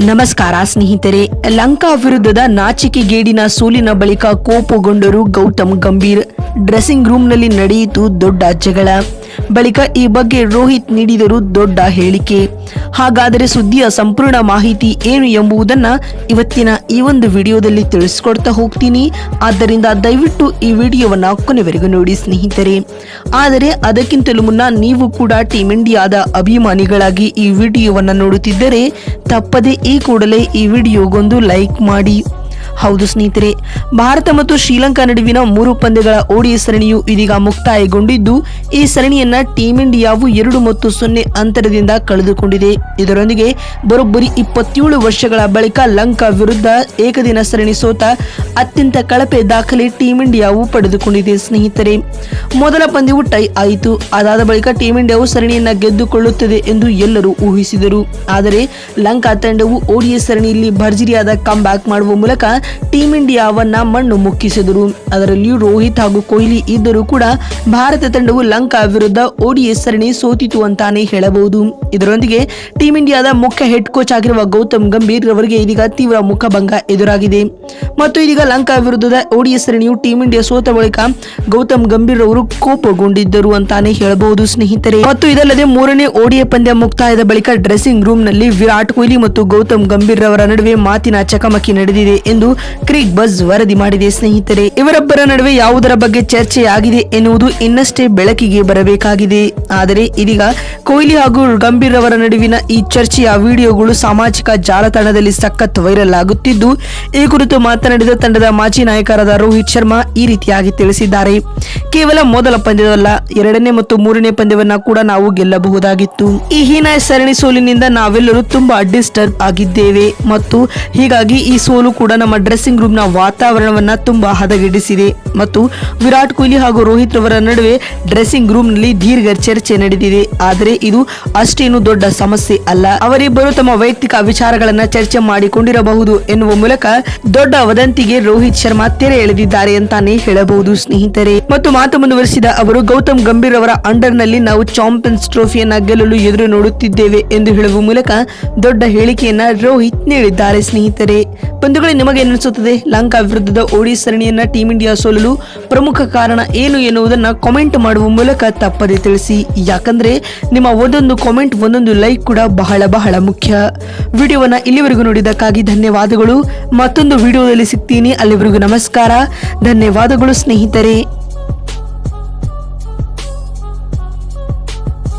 ನಮಸ್ಕಾರ ಸ್ನೇಹಿತರೆ. ಲಂಕಾ ವಿರುದ್ಧದ ನಾಚಿಕೆಗೇಡಿನ ಸೋಲಿನ ಬಳಿಕ ಕೋಪಗೊಂಡರು ಗೌತಮ್ ಗಂಭೀರ್. ಡ್ರೆಸ್ಸಿಂಗ್ ರೂಮ್ನಲ್ಲಿ ನಡೆಯಿತು ದೊಡ್ಡ ಜಗಳ. ಬಳಿಕ ಈ ಬಗ್ಗೆ ರೋಹಿತ್ ನೀಡಿದರು ದೊಡ್ಡ ಹೇಳಿಕೆ. ಹಾಗಾದರೆ ಸುದ್ದಿಯ ಸಂಪೂರ್ಣ ಮಾಹಿತಿ ಏನು ಎಂಬುದನ್ನ ಇವತ್ತಿನ ಈ ಒಂದು ವಿಡಿಯೋದಲ್ಲಿ ತಿಳಿಸ್ಕೊಡ್ತಾ ಹೋಗ್ತೀನಿ. ಆದ್ದರಿಂದ ದಯವಿಟ್ಟು ಈ ವಿಡಿಯೋವನ್ನ ಕೊನೆವರೆಗೂ ನೋಡಿ ಸ್ನೇಹಿತರೆ. ಆದರೆ ಅದಕ್ಕಿಂತಲೂ ಮುನ್ನ ನೀವು ಕೂಡ ಟೀಮ್ ಇಂಡಿಯಾದ ಅಭಿಮಾನಿಗಳಾಗಿ ಈ ವಿಡಿಯೋವನ್ನ ನೋಡುತ್ತಿದ್ದರೆ ತಪ್ಪದೆ ಈ ಕೂಡಲೇ ಈ ವಿಡಿಯೋಗೊಂದು ಲೈಕ್ ಮಾಡಿ. ಹೌದು ಸ್ನೇಹಿತರೆ, ಭಾರತ ಮತ್ತು ಶ್ರೀಲಂಕಾ ನಡುವಿನ 3 ಪಂದ್ಯಗಳ ಓಡಿಐ ಸರಣಿಯು ಇದೀಗ ಮುಕ್ತಾಯಗೊಂಡಿದ್ದು, ಈ ಸರಣಿಯನ್ನ ಟೀಮ್ ಇಂಡಿಯಾವು 2-0 ಅಂತರದಿಂದ ಕಳೆದುಕೊಂಡಿದೆ. ಇದರೊಂದಿಗೆ ಬರೋಬ್ಬರಿ 27 ವರ್ಷಗಳ ಬಳಿಕ ಲಂಕಾ ವಿರುದ್ಧ ಏಕದಿನ ಸರಣಿ ಸೋತ ಅತ್ಯಂತ ಕಳಪೆ ದಾಖಲೆ ಟೀಮ್ ಇಂಡಿಯಾವು ಪಡೆದುಕೊಂಡಿದೆ ಸ್ನೇಹಿತರೆ. ಮೊದಲ ಪಂದ್ಯವು ಟೈ ಆಯಿತು. ಅದಾದ ಬಳಿಕ ಟೀಮ್ ಇಂಡಿಯಾವು ಸರಣಿಯನ್ನ ಗೆದ್ದುಕೊಳ್ಳುತ್ತದೆ ಎಂದು ಎಲ್ಲರೂ ಊಹಿಸಿದರು. ಆದರೆ ಲಂಕಾ ತಂಡವು ಓಡಿಐ ಸರಣಿಯಲ್ಲಿ ಭರ್ಜರಿಯಾದ ಕಮ್ ಬ್ಯಾಕ್ ಮಾಡುವ ಮೂಲಕ ಟೀಮ್ ಇಂಡಿಯಾವನ್ನ ಮಣ್ಣು ಮುಕ್ಕಿಸಿದರು. ಅದರಲ್ಲಿಯೂ ರೋಹಿತ್ ಹಾಗೂ ಕೊಹ್ಲಿ ಇದ್ದರೂ ಕೂಡ ಭಾರತ ತಂಡವು ಲಂಕಾ ವಿರುದ್ಧ ಓಡಿಐ ಸರಣಿ ಸೋತಿತು ಅಂತಾನೆ ಹೇಳಬಹುದು. ಇದರೊಂದಿಗೆ ಟೀಮ್ ಇಂಡಿಯಾದ ಮುಖ್ಯ ಹೆಡ್ ಕೋಚ್ ಆಗಿರುವ ಗೌತಮ್ ಗಂಭೀರ್ ರವರಿಗೆ ಇದೀಗ ತೀವ್ರ ಮುಖಭಂಗ ಎದುರಾಗಿದೆ. ಮತ್ತು ಇದೀಗ ಲಂಕಾ ವಿರುದ್ಧದ ಓಡಿಐ ಸರಣಿಯು ಟೀಮ್ ಇಂಡಿಯಾ ಸೋತ ಬಳಿಕ ಗೌತಮ್ ಗಂಭೀರ್ ಅವರು ಕೋಪಗೊಂಡಿದ್ದರು ಅಂತಾನೆ ಹೇಳಬಹುದು ಸ್ನೇಹಿತರೆ. ಮತ್ತು ಇದಲ್ಲದೆ 3ನೇ ಓಡಿಐ ಪಂದ್ಯ ಮುಕ್ತಾಯದ ಬಳಿಕ ಡ್ರೆಸ್ಸಿಂಗ್ ರೂಮ್ ನಲ್ಲಿ ವಿರಾಟ್ ಕೊಹ್ಲಿ ಮತ್ತು ಗೌತಮ್ ಗಂಭೀರ್ ರವರ ನಡುವೆ ಮಾತಿನ ಚಕಮಕಿ ನಡೆದಿದೆ ಎಂದು ಕ್ರಿಕ್ ಬಜ್ ವರದಿ ಮಾಡಿದೆ ಸ್ನೇಹಿತರೆ. ಇವರೊಬ್ಬರ ನಡುವೆ ಯಾವುದರ ಬಗ್ಗೆ ಚರ್ಚೆಯಾಗಿದೆ ಎನ್ನುವುದು ಇನ್ನಷ್ಟೇ ಬೆಳಕಿಗೆ ಬರಬೇಕಾಗಿದೆ. ಆದರೆ ಇದೀಗ ಕೊಹ್ಲಿ ಹಾಗೂ ಗಂಭೀರ್ ಅವರ ನಡುವಿನ ಈ ಚರ್ಚೆಯ ವಿಡಿಯೋಗಳು ಸಾಮಾಜಿಕ ಜಾಲತಾಣದಲ್ಲಿ ಸಖತ್ ವೈರಲ್ ಆಗುತ್ತಿದ್ದು, ಈ ಕುರಿತು ಮಾತನಾಡಿದ ತಂಡದ ಮಾಜಿ ನಾಯಕರಾದ ರೋಹಿತ್ ಶರ್ಮಾ ಈ ರೀತಿಯಾಗಿ ತಿಳಿಸಿದ್ದಾರೆ. ಕೇವಲ ಮೊದಲ ಪಂದ್ಯವಲ್ಲ, 2ನೇ ಮತ್ತು 3ನೇ ಪಂದ್ಯವನ್ನ ಕೂಡ ನಾವು ಗೆಲ್ಲಬಹುದಾಗಿತ್ತು. ಈ ಹೀನಾಯ ಸರಣಿ ಸೋಲಿನಿಂದ ನಾವೆಲ್ಲರೂ ತುಂಬಾ ಡಿಸ್ಟರ್ಬ್ ಆಗಿದ್ದೇವೆ ಮತ್ತು ಹೀಗಾಗಿ ಈ ಸೋಲು ಕೂಡ ನಮ್ಮ ಡ್ರೆಸ್ಸಿಂಗ್ ರೂಮ್ ನ ವಾತಾವರಣವನ್ನ ತುಂಬಾ ಹದಗೆಡಿಸಿದೆ ಮತ್ತು ವಿರಾಟ್ ಕೊಹ್ಲಿ ಹಾಗೂ ರೋಹಿತ್ ರವರ ನಡುವೆ ಡ್ರೆಸ್ಸಿಂಗ್ ರೂಮ್ ನಲ್ಲಿ ದೀರ್ಘ ಚರ್ಚೆ ನಡೆದಿದೆ. ಆದರೆ ಇದು ಅಷ್ಟೇನು ದೊಡ್ಡ ಸಮಸ್ಯೆ ಅಲ್ಲ. ಅವರಿಬ್ಬರು ತಮ್ಮ ವೈಯಕ್ತಿಕ ವಿಚಾರಗಳನ್ನ ಚರ್ಚೆ ಮಾಡಿಕೊಂಡಿರಬಹುದು ಎನ್ನುವ ಮೂಲಕ ದೊಡ್ಡ ವದಂತಿಗೆ ರೋಹಿತ್ ಶರ್ಮಾ ತೆರೆ ಎಳೆದಿದ್ದಾರೆ ಅಂತಾನೆ ಹೇಳಬಹುದು ಸ್ನೇಹಿತರೆ. ಮತ್ತು ಮಾತು ಮುಂದುವರಿಸಿದ ಅವರು, ಗೌತಮ್ ಗಂಭೀರ್ ಅವರ ಅಂಡರ್ ನಲ್ಲಿ ನಾವು ಚಾಂಪಿಯನ್ಸ್ ಟ್ರೋಫಿಯನ್ನ ಗೆಲ್ಲಲು ಎದುರು ನೋಡುತ್ತಿದ್ದೇವೆ ಎಂದು ಹೇಳುವ ಮೂಲಕ ದೊಡ್ಡ ಹೇಳಿಕೆಯನ್ನ ರೋಹಿತ್ ನೀಡಿದ್ದಾರೆ ಸ್ನೇಹಿತರೆ. ಬಂಧುಗಳೇ, ನಿಮಗೆ ಅನಿಸುತ್ತದೆ ಲಂಕಾ ವಿರುದ್ಧದ ಓಡಿಐ ಸರಣಿಯನ್ನ ಟೀಮ್ ಇಂಡಿಯಾ ಸೋಲಲು ಪ್ರಮುಖ ಕಾರಣ ಏನು ಎನ್ನುವುದನ್ನ ಕಾಮೆಂಟ್ ಮಾಡುವ ಮೂಲಕ ತಪ್ಪದೆ ತಿಳಿಸಿ. ಯಾಕಂದ್ರೆ ನಿಮ್ಮ ಒಂದೊಂದು ಕಾಮೆಂಟ್, ಒಂದೊಂದು ಲೈಕ್ ಕೂಡ ಬಹಳ ಬಹಳ ಮುಖ್ಯ. ವಿಡಿಯೋವನ್ನ ಇಲ್ಲಿವರೆಗೂ ನೋಡಿದ್ದಕ್ಕಾಗಿ ಧನ್ಯವಾದಗಳು. ಮತ್ತೊಂದು ವಿಡಿಯೋದಲ್ಲಿ ಸಿಗ್ತೀನಿ. ಅಲ್ಲಿವರೆಗೂ ನಮಸ್ಕಾರ, ಧನ್ಯವಾದಗಳು ಸ್ನೇಹಿತರೆ.